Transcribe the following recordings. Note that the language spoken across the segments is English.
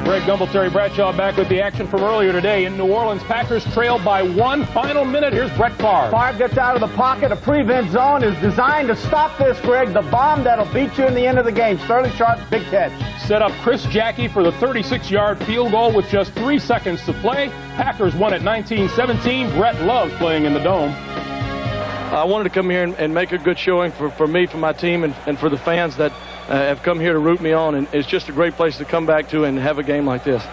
Greg Gumbel, Terry Bradshaw back with the action from earlier today. In New Orleans, Packers trail by 1. Final minute, here's Brett Favre. Favre gets out of the pocket. A prevent zone is designed to stop this, Greg. The bomb that'll beat you in the end of the game. Sterling Sharp, big catch. Set up Chris Jackie for the 36-yard field goal with just 3 seconds to play. Packers won at 19-17. Brett loves playing in the Dome. I wanted to come here and make a good showing for me, for my team, and for the fans that have come here to root me on. And it's just a great place to come back to and have a game like this.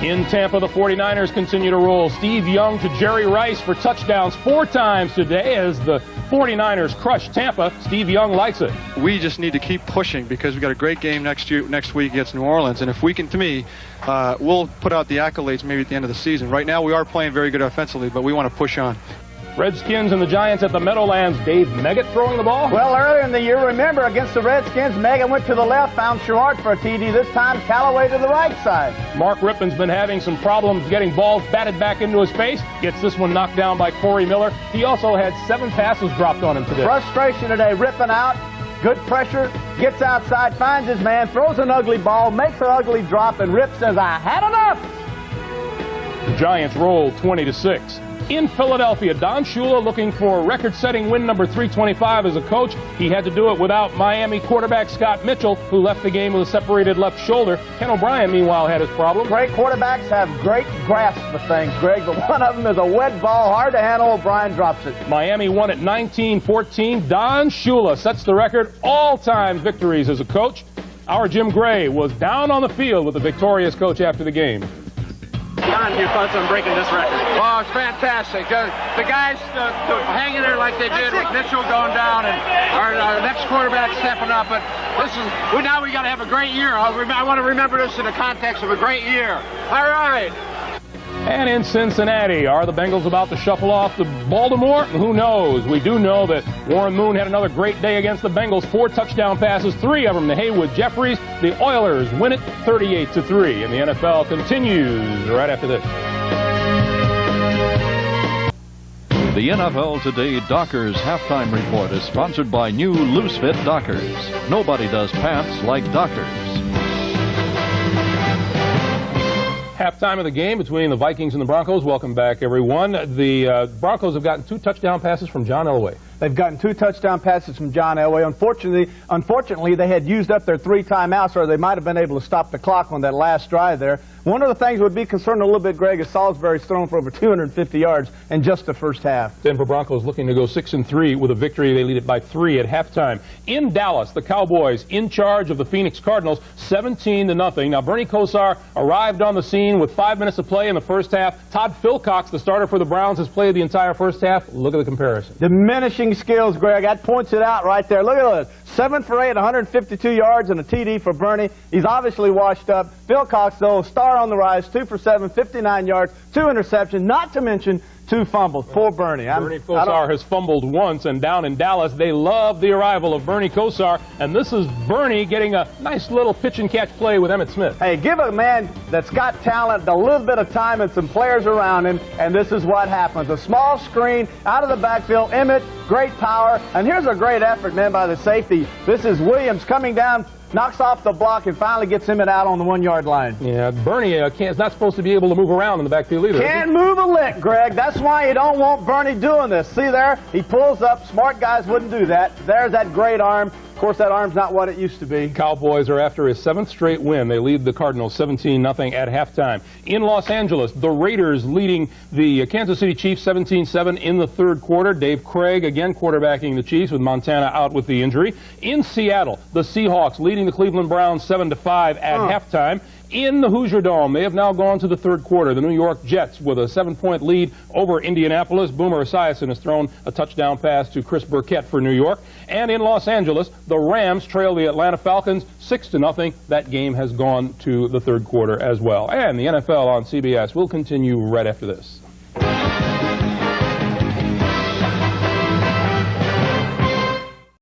In Tampa, the 49ers continue to roll. Steve Young to Jerry Rice for touchdowns 4 times today as the 49ers crush Tampa. Steve Young likes it. We just need to keep pushing because we've got a great game next week against New Orleans. And if we can, to me, we'll put out the accolades maybe at the end of the season. Right now, we are playing very good offensively, but we want to push on. Redskins and the Giants at the Meadowlands. Dave Meggett throwing the ball. Well, earlier in the year, remember, against the Redskins, Meggett went to the left, found Sherrard for a TD. This time, Callaway to the right side. Mark Rippon's been having some problems getting balls batted back into his face. Gets this one knocked down by Corey Miller. He also had 7 passes dropped on him today. Frustration today, Rippon out. Good pressure, gets outside, finds his man, throws an ugly ball, makes an ugly drop, and Rip says, I had enough. The Giants roll 20-6. In Philadelphia, Don Shula looking for a record-setting win number 325 as a coach. He had to do it without Miami quarterback Scott Mitchell, who left the game with a separated left shoulder. Ken O'Brien, meanwhile, had his problem. Great quarterbacks have great grasp of things, Greg, but one of them is a wet ball, hard to handle. O'Brien drops it. Miami won at 19-14. Don Shula sets the record all-time victories as a coach. Our Jim Gray was down on the field with the victorious coach after the game. Don, your thoughts on breaking this record? Oh, it's fantastic. The guys hanging there like they did with Mitchell going down and our next quarterback stepping up. But now we got to have a great year. I want to remember this in the context of a great year. All right. And in Cincinnati, are the Bengals about to shuffle off to Baltimore? Who knows? We do know that Warren Moon had another great day against the Bengals. 4 touchdown passes, 3 of them to Haywood Jeffries. The Oilers win it 38-3. And the NFL continues right after this. The NFL Today Dockers Halftime Report is sponsored by new Loose Fit Dockers. Nobody does pants like Dockers. Halftime of the game between the Vikings and the Broncos. Welcome back, everyone. The Broncos have gotten 2 touchdown passes from John Elway. They've gotten 2 touchdown passes from John Elway. Unfortunately, they had used up their 3 timeouts, or they might have been able to stop the clock on that last drive there. One of the things would be concerned a little bit, Greg, is Salisbury's thrown for over 250 yards in just the first half. Denver Broncos looking to go 6-3 with a victory. They lead it by 3 at halftime. In Dallas, the Cowboys in charge of the Phoenix Cardinals, 17-0. Now, Bernie Kosar arrived on the scene with 5 minutes to play in the first half. Todd Philcox, the starter for the Browns, has played the entire first half. Look at the comparison. Diminishing skills, Greg. That points it out right there. Look at this. 7 for 8, 152 yards and a TD for Bernie. He's obviously washed up. Philcox, though, star on the rise, 2 for 7, 59 yards, 2 interceptions, not to mention 2 fumbles. Poor Bernie. Bernie Kosar has fumbled once, and down in Dallas, they love the arrival of Bernie Kosar, and this is Bernie getting a nice little pitch-and-catch play with Emmitt Smith. Hey, give a man that's got talent a little bit of time and some players around him, and this is what happens. A small screen out of the backfield. Emmitt, great power, and here's a great effort, man, by the safety. This is Williams coming down, knocks off the block, and finally gets Emmitt out on the 1-yard line. Yeah, Bernie is not supposed to be able to move around in the backfield either. Can't move a lick, Greg. That's why you don't want Bernie doing this. See there? He pulls up. Smart guys wouldn't do that. There's that great arm. Of course, that arm's not what it used to be. Cowboys are after his 7th straight win. They lead the Cardinals 17-0 at halftime. In Los Angeles, the Raiders leading the Kansas City Chiefs 17-7 in the 3rd quarter. Dave Craig again quarterbacking the Chiefs with Montana out with the injury. In Seattle, the Seahawks leading the Cleveland Browns 7-5 at halftime. In the Hoosier Dome, they have now gone to the 3rd quarter. The New York Jets with a 7-point lead over Indianapolis. Boomer Esiason has thrown a touchdown pass to Chris Burkett for New York. And in Los Angeles, the Rams trail the Atlanta Falcons 6-0. That game has gone to the 3rd quarter as well. And the NFL on CBS will continue right after this.